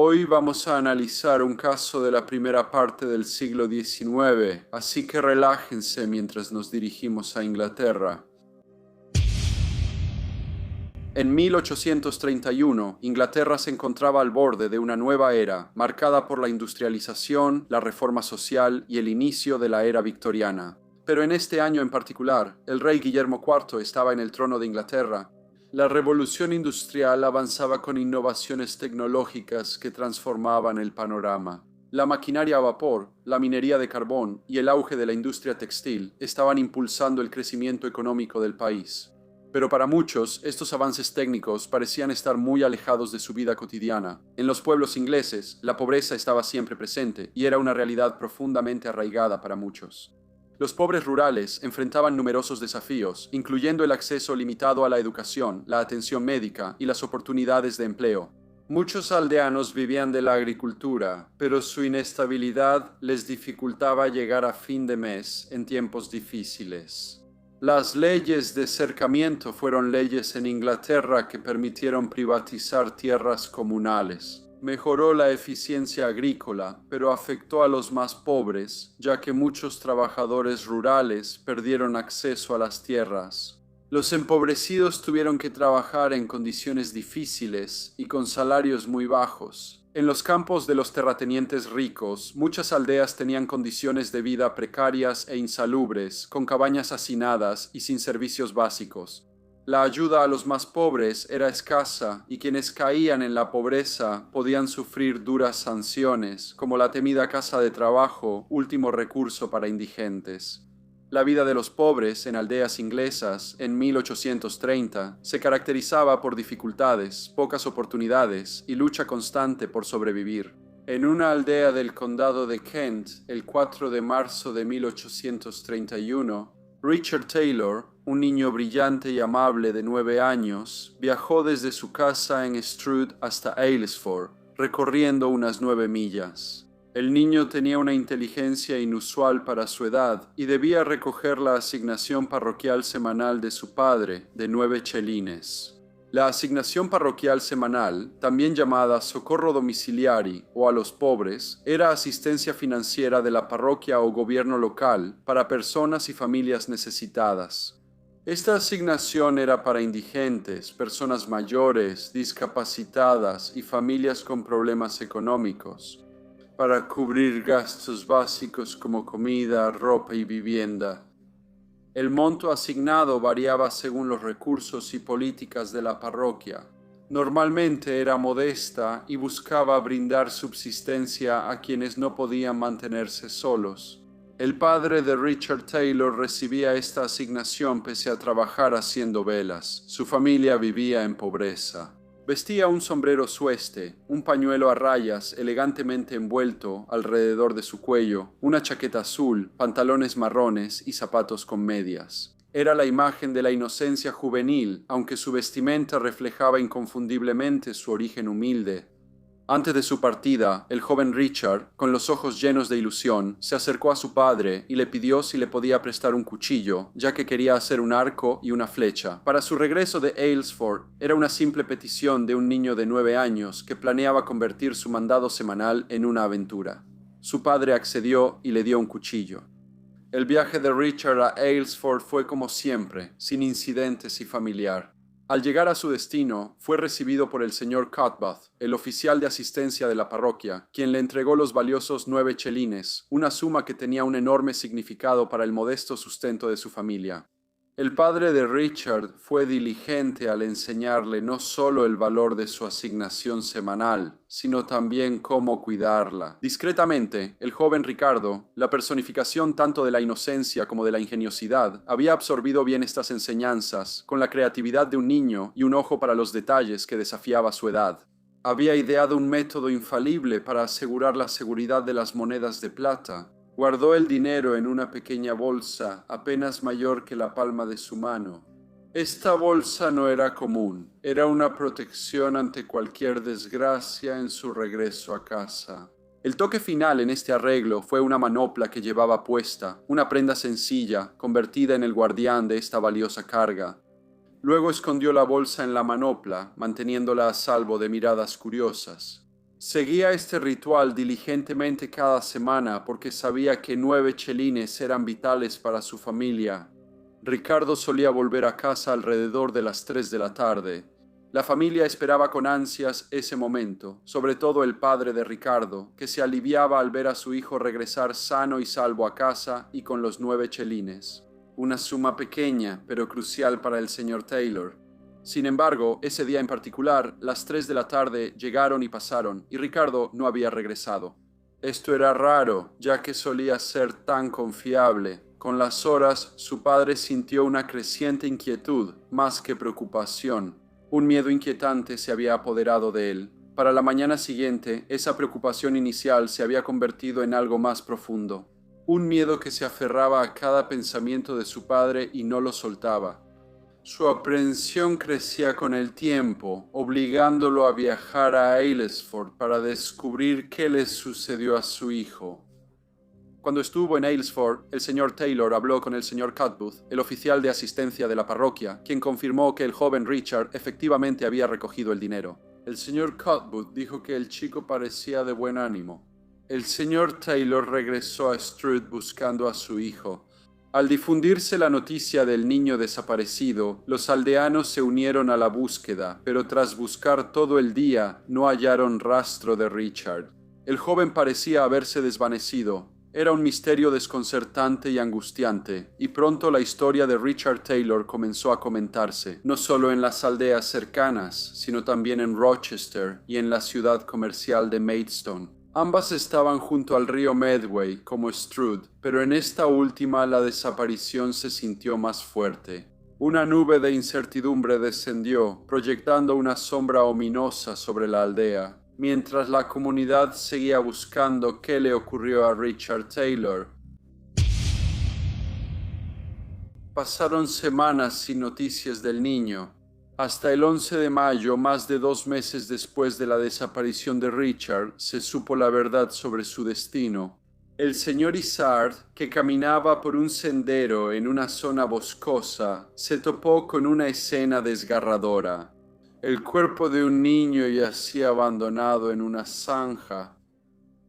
Hoy vamos a analizar un caso de la primera parte del siglo XIX, así que relájense mientras nos dirigimos a Inglaterra. En 1831, Inglaterra se encontraba al borde de una nueva era, marcada por la industrialización, la reforma social y el inicio de la era victoriana. Pero en este año en particular, el rey Guillermo IV estaba en el trono de Inglaterra. La revolución industrial avanzaba con innovaciones tecnológicas que transformaban el panorama. La maquinaria a vapor, la minería de carbón y el auge de la industria textil estaban impulsando el crecimiento económico del país. Pero para muchos, estos avances técnicos parecían estar muy alejados de su vida cotidiana. En los pueblos ingleses, la pobreza estaba siempre presente y era una realidad profundamente arraigada para muchos. Los pobres rurales enfrentaban numerosos desafíos, incluyendo el acceso limitado a la educación, la atención médica y las oportunidades de empleo. Muchos aldeanos vivían de la agricultura, pero su inestabilidad les dificultaba llegar a fin de mes en tiempos difíciles. Las leyes de cercamiento fueron leyes en Inglaterra que permitieron privatizar tierras comunales. Mejoró la eficiencia agrícola, pero afectó a los más pobres, ya que muchos trabajadores rurales perdieron acceso a las tierras. Los empobrecidos tuvieron que trabajar en condiciones difíciles y con salarios muy bajos. En los campos de los terratenientes ricos, muchas aldeas tenían condiciones de vida precarias e insalubres, con cabañas hacinadas y sin servicios básicos. La ayuda a los más pobres era escasa y quienes caían en la pobreza podían sufrir duras sanciones, como la temida casa de trabajo, último recurso para indigentes. La vida de los pobres en aldeas inglesas en 1830 se caracterizaba por dificultades, pocas oportunidades y lucha constante por sobrevivir. En una aldea del condado de Kent, el 4 de marzo de 1831, Richard Taylor, un niño brillante y amable de 9 años, viajó desde su casa en Stroud hasta Aylesford, recorriendo unas 9 millas. El niño tenía una inteligencia inusual para su edad y debía recoger la asignación parroquial semanal de su padre, de 9 chelines. La asignación parroquial semanal, también llamada socorro domiciliari o a los pobres, era asistencia financiera de la parroquia o gobierno local para personas y familias necesitadas. Esta asignación era para indigentes, personas mayores, discapacitadas y familias con problemas económicos, para cubrir gastos básicos como comida, ropa y vivienda. El monto asignado variaba según los recursos y políticas de la parroquia. Normalmente era modesta y buscaba brindar subsistencia a quienes no podían mantenerse solos. El padre de Richard Taylor recibía esta asignación pese a trabajar haciendo velas. Su familia vivía en pobreza. Vestía un sombrero sueste, un pañuelo a rayas elegantemente envuelto alrededor de su cuello, una chaqueta azul, pantalones marrones y zapatos con medias. Era la imagen de la inocencia juvenil, aunque su vestimenta reflejaba inconfundiblemente su origen humilde. Antes de su partida, el joven Richard, con los ojos llenos de ilusión, se acercó a su padre y le pidió si le podía prestar un cuchillo, ya que quería hacer un arco y una flecha. Para su regreso de Aylesford, era una simple petición de un niño de 9 años que planeaba convertir su mandado semanal en una aventura. Su padre accedió y le dio un cuchillo. El viaje de Richard a Aylesford fue como siempre, sin incidentes y familiar. Al llegar a su destino, fue recibido por el señor Cutbath, el oficial de asistencia de la parroquia, quien le entregó los valiosos 9 chelines, una suma que tenía un enorme significado para el modesto sustento de su familia. El padre de Richard fue diligente al enseñarle no solo el valor de su asignación semanal, sino también cómo cuidarla. Discretamente, el joven Ricardo, la personificación tanto de la inocencia como de la ingeniosidad, había absorbido bien estas enseñanzas, con la creatividad de un niño y un ojo para los detalles que desafiaba su edad. Había ideado un método infalible para asegurar la seguridad de las monedas de plata. Guardó el dinero en una pequeña bolsa, apenas mayor que la palma de su mano. Esta bolsa no era común, era una protección ante cualquier desgracia en su regreso a casa. El toque final en este arreglo fue una manopla que llevaba puesta, una prenda sencilla, convertida en el guardián de esta valiosa carga. Luego escondió la bolsa en la manopla, manteniéndola a salvo de miradas curiosas. Seguía este ritual diligentemente cada semana porque sabía que 9 chelines eran vitales para su familia. Ricardo solía volver a casa alrededor de las 3 de la tarde. La familia esperaba con ansias ese momento, sobre todo el padre de Ricardo, que se aliviaba al ver a su hijo regresar sano y salvo a casa y con los 9 chelines. Una suma pequeña, pero crucial para el señor Taylor. Sin embargo, ese día en particular, las 3 de la tarde llegaron y pasaron, y Ricardo no había regresado. Esto era raro, ya que solía ser tan confiable. Con las horas, su padre sintió una creciente inquietud, más que preocupación. Un miedo inquietante se había apoderado de él. Para la mañana siguiente, esa preocupación inicial se había convertido en algo más profundo. Un miedo que se aferraba a cada pensamiento de su padre y no lo soltaba. Su aprehensión crecía con el tiempo, obligándolo a viajar a Aylesford para descubrir qué le sucedió a su hijo. Cuando estuvo en Aylesford, el señor Taylor habló con el señor Cutbooth, el oficial de asistencia de la parroquia, quien confirmó que el joven Richard efectivamente había recogido el dinero. El señor Cutbooth dijo que el chico parecía de buen ánimo. El señor Taylor regresó a Stroud buscando a su hijo. Al difundirse la noticia del niño desaparecido, los aldeanos se unieron a la búsqueda, pero tras buscar todo el día no hallaron rastro de Richard. El joven parecía haberse desvanecido. Era un misterio desconcertante y angustiante, y pronto la historia de Richard Taylor comenzó a comentarse, no solo en las aldeas cercanas, sino también en Rochester y en la ciudad comercial de Maidstone. Ambas estaban junto al río Medway, como Stroud, pero en esta última la desaparición se sintió más fuerte. Una nube de incertidumbre descendió, proyectando una sombra ominosa sobre la aldea. Mientras la comunidad seguía buscando qué le ocurrió a Richard Taylor. Pasaron semanas sin noticias del niño. Hasta el 11 de mayo, más de 2 meses después de la desaparición de Richard, se supo la verdad sobre su destino. El señor Izzard, que caminaba por un sendero en una zona boscosa, se topó con una escena desgarradora. El cuerpo de un niño yacía abandonado en una zanja.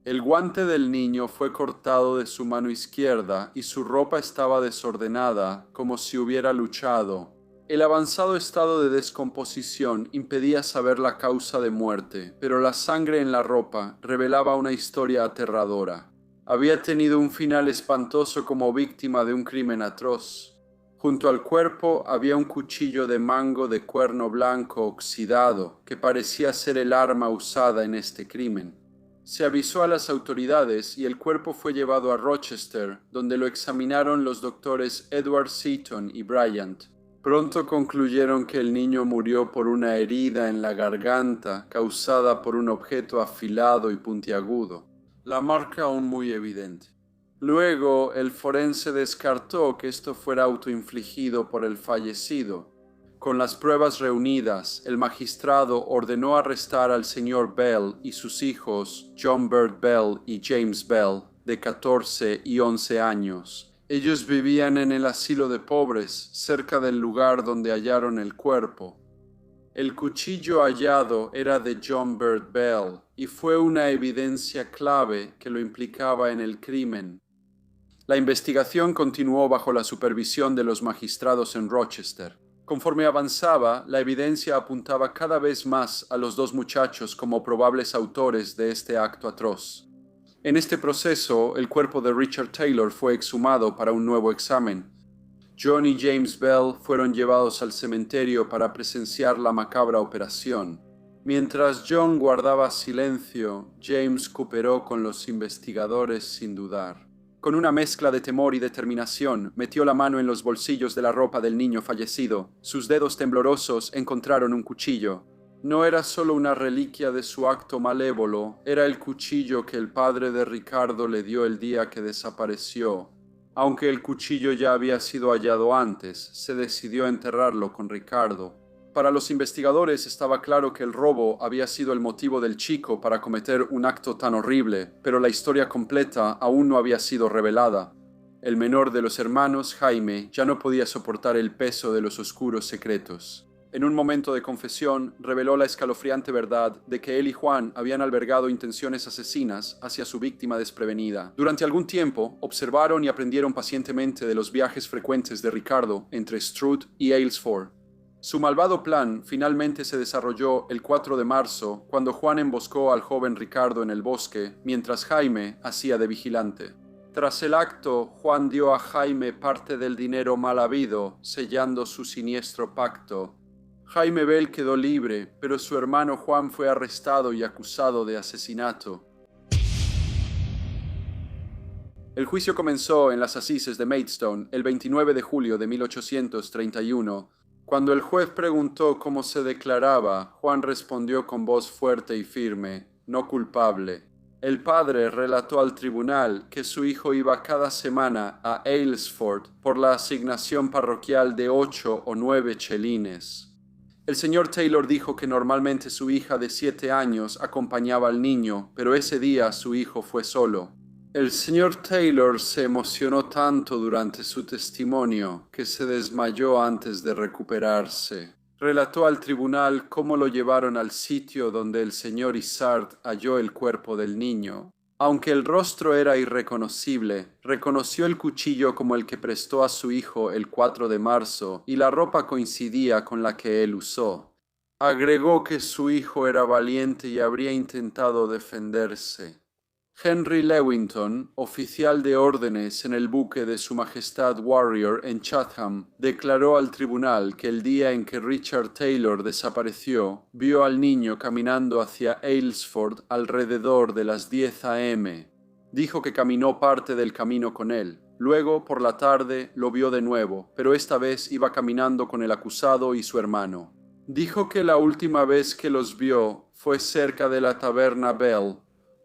El guante del niño fue cortado de su mano izquierda y su ropa estaba desordenada, como si hubiera luchado. El avanzado estado de descomposición impedía saber la causa de muerte, pero la sangre en la ropa revelaba una historia aterradora. Había tenido un final espantoso como víctima de un crimen atroz. Junto al cuerpo había un cuchillo de mango de cuerno blanco oxidado, que parecía ser el arma usada en este crimen. Se avisó a las autoridades y el cuerpo fue llevado a Rochester, donde lo examinaron los doctores Edward Seaton y Bryant. Pronto concluyeron que el niño murió por una herida en la garganta causada por un objeto afilado y puntiagudo, la marca aún muy evidente. Luego, el forense descartó que esto fuera autoinfligido por el fallecido. Con las pruebas reunidas, el magistrado ordenó arrestar al señor Bell y sus hijos, John Bird Bell y James Bell, de 14 y 11 años. Ellos vivían en el asilo de pobres, cerca del lugar donde hallaron el cuerpo. El cuchillo hallado era de John Bird Bell y fue una evidencia clave que lo implicaba en el crimen. La investigación continuó bajo la supervisión de los magistrados en Rochester. Conforme avanzaba, la evidencia apuntaba cada vez más a los 2 muchachos como probables autores de este acto atroz. En este proceso, el cuerpo de Richard Taylor fue exhumado para un nuevo examen. John y James Bell fueron llevados al cementerio para presenciar la macabra operación. Mientras John guardaba silencio, James cooperó con los investigadores sin dudar. Con una mezcla de temor y determinación, metió la mano en los bolsillos de la ropa del niño fallecido. Sus dedos temblorosos encontraron un cuchillo. No era solo una reliquia de su acto malévolo, era el cuchillo que el padre de Ricardo le dio el día que desapareció. Aunque el cuchillo ya había sido hallado antes, se decidió enterrarlo con Ricardo. Para los investigadores estaba claro que el robo había sido el motivo del chico para cometer un acto tan horrible, pero la historia completa aún no había sido revelada. El menor de los hermanos, Jaime, ya no podía soportar el peso de los oscuros secretos. En un momento de confesión, reveló la escalofriante verdad de que él y Juan habían albergado intenciones asesinas hacia su víctima desprevenida. Durante algún tiempo, observaron y aprendieron pacientemente de los viajes frecuentes de Ricardo entre Stroud y Aylesford. Su malvado plan finalmente se desarrolló el 4 de marzo, cuando Juan emboscó al joven Ricardo en el bosque, mientras Jaime hacía de vigilante. Tras el acto, Juan dio a Jaime parte del dinero mal habido, sellando su siniestro pacto. Jaime Bell quedó libre, pero su hermano Juan fue arrestado y acusado de asesinato. El juicio comenzó en las Assises de Maidstone el 29 de julio de 1831. Cuando el juez preguntó cómo se declaraba, Juan respondió con voz fuerte y firme: no culpable. El padre relató al tribunal que su hijo iba cada semana a Aylesford por la asignación parroquial de 8 o 9 chelines. El señor Taylor dijo que normalmente su hija de 7 años acompañaba al niño, pero ese día su hijo fue solo. El señor Taylor se emocionó tanto durante su testimonio que se desmayó antes de recuperarse. Relató al tribunal cómo lo llevaron al sitio donde el señor Izzard halló el cuerpo del niño. Aunque el rostro era irreconocible, reconoció el cuchillo como el que prestó a su hijo el 4 de marzo y la ropa coincidía con la que él usó. Agregó que su hijo era valiente y habría intentado defenderse. Henry Lewington, oficial de órdenes en el buque de Su Majestad Warrior en Chatham, declaró al tribunal que el día en que Richard Taylor desapareció, vio al niño caminando hacia Aylesford alrededor de las 10 a.m. Dijo que caminó parte del camino con él. Luego, por la tarde, lo vio de nuevo, pero esta vez iba caminando con el acusado y su hermano. Dijo que la última vez que los vio fue cerca de la taberna Bell.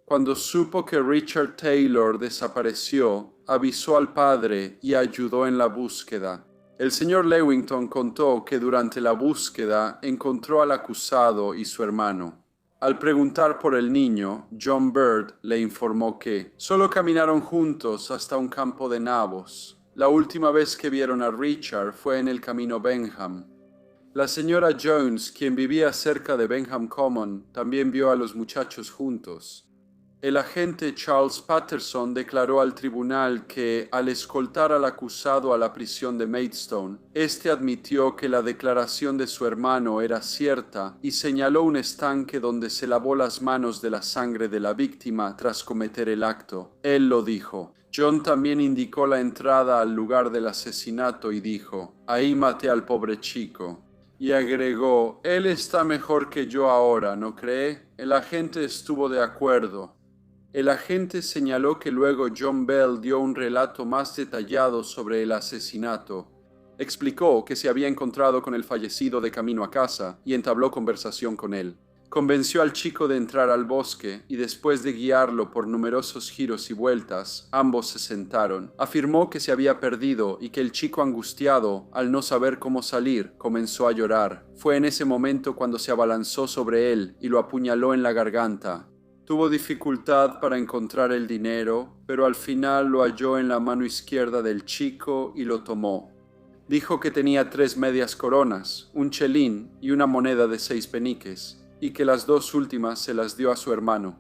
Cuando supo que Richard Taylor desapareció, avisó al padre y ayudó en la búsqueda. El señor Lewington contó que durante la búsqueda encontró al acusado y su hermano. Al preguntar por el niño, John Bird le informó que solo caminaron juntos hasta un campo de nabos. La última vez que vieron a Richard fue en el camino Benham. La señora Jones, quien vivía cerca de Benham Common, también vio a los muchachos juntos. El agente Charles Patterson declaró al tribunal que, al escoltar al acusado a la prisión de Maidstone, este admitió que la declaración de su hermano era cierta y señaló un estanque donde se lavó las manos de la sangre de la víctima tras cometer el acto. Él lo dijo. John también indicó la entrada al lugar del asesinato y dijo: «Ahí maté al pobre chico». Y agregó: «Él está mejor que yo ahora, ¿no cree?». El agente estuvo de acuerdo. El agente señaló que luego John Bell dio un relato más detallado sobre el asesinato. Explicó que se había encontrado con el fallecido de camino a casa y entabló conversación con él. Convenció al chico de entrar al bosque y después de guiarlo por numerosos giros y vueltas, ambos se sentaron. Afirmó que se había perdido y que el chico, angustiado al no saber cómo salir, comenzó a llorar. Fue en ese momento cuando se abalanzó sobre él y lo apuñaló en la garganta. Tuvo dificultad para encontrar el dinero, pero al final lo halló en la mano izquierda del chico y lo tomó. Dijo que tenía 3 medias coronas, un chelín y una moneda de 6 peniques, y que las 2 últimas se las dio a su hermano.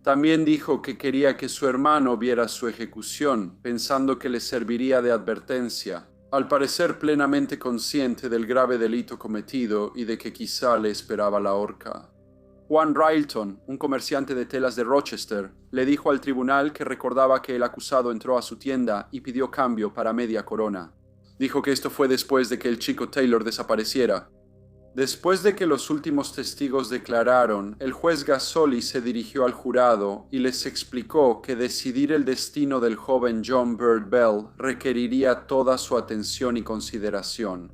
También dijo que quería que su hermano viera su ejecución, pensando que le serviría de advertencia, al parecer plenamente consciente del grave delito cometido y de que quizá le esperaba la horca. Juan Railton, un comerciante de telas de Rochester, le dijo al tribunal que recordaba que el acusado entró a su tienda y pidió cambio para media corona. Dijo que esto fue después de que el chico Taylor desapareciera. Después de que los últimos testigos declararon, el juez Gasoli se dirigió al jurado y les explicó que decidir el destino del joven John Bird Bell requeriría toda su atención y consideración.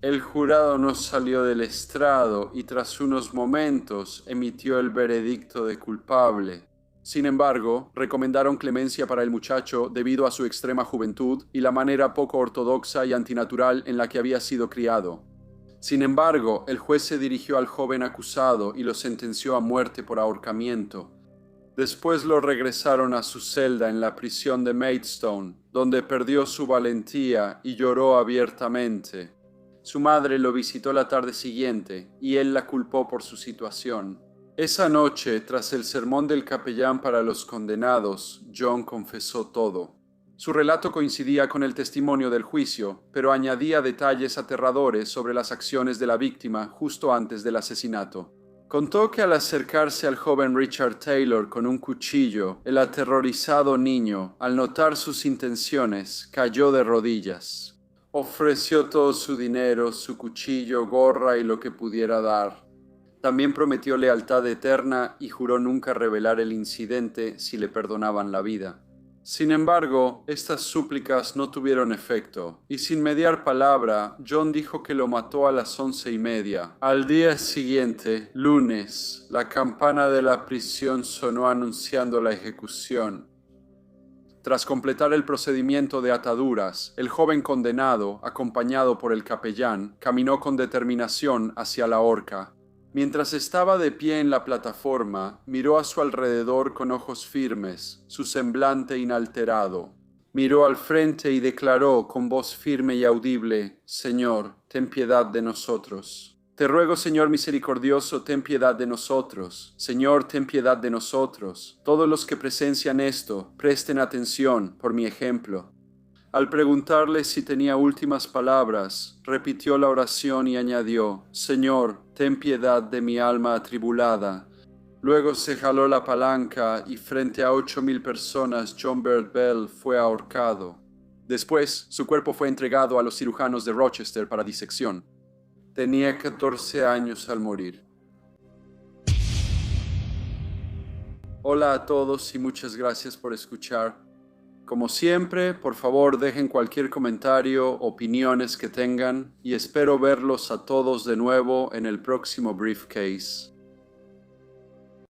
El jurado no salió del estrado y tras unos momentos emitió el veredicto de culpable. Sin embargo, recomendaron clemencia para el muchacho debido a su extrema juventud y la manera poco ortodoxa y antinatural en la que había sido criado. Sin embargo, el juez se dirigió al joven acusado y lo sentenció a muerte por ahorcamiento. Después lo regresaron a su celda en la prisión de Maidstone, donde perdió su valentía y lloró abiertamente. Su madre lo visitó la tarde siguiente y él la culpó por su situación. Esa noche, tras el sermón del capellán para los condenados, John confesó todo. Su relato coincidía con el testimonio del juicio, pero añadía detalles aterradores sobre las acciones de la víctima justo antes del asesinato. Contó que al acercarse al joven Richard Taylor con un cuchillo, el aterrorizado niño, al notar sus intenciones, cayó de rodillas. Ofreció todo su dinero, su cuchillo, gorra y lo que pudiera dar. También prometió lealtad eterna y juró nunca revelar el incidente si le perdonaban la vida. Sin embargo, estas súplicas no tuvieron efecto, y sin mediar palabra, John dijo que lo mató a las 11:30. Al día siguiente, lunes, la campana de la prisión sonó anunciando la ejecución. Tras completar el procedimiento de ataduras, el joven condenado, acompañado por el capellán, caminó con determinación hacia la horca. Mientras estaba de pie en la plataforma, miró a su alrededor con ojos firmes, su semblante inalterado. Miró al frente y declaró con voz firme y audible: «Señor, ten piedad de nosotros». Te ruego, Señor misericordioso, ten piedad de nosotros. Señor, ten piedad de nosotros. Todos los que presencian esto, presten atención por mi ejemplo. Al preguntarle si tenía últimas palabras, repitió la oración y añadió: «Señor, ten piedad de mi alma atribulada». Luego se jaló la palanca y frente a 8,000 personas John Bird Bell fue ahorcado. Después, su cuerpo fue entregado a los cirujanos de Rochester para disección. Tenía 14 años al morir. Hola a todos y muchas gracias por escuchar. Como siempre, por favor dejen cualquier comentario, opiniones que tengan y espero verlos a todos de nuevo en el próximo Briefcase.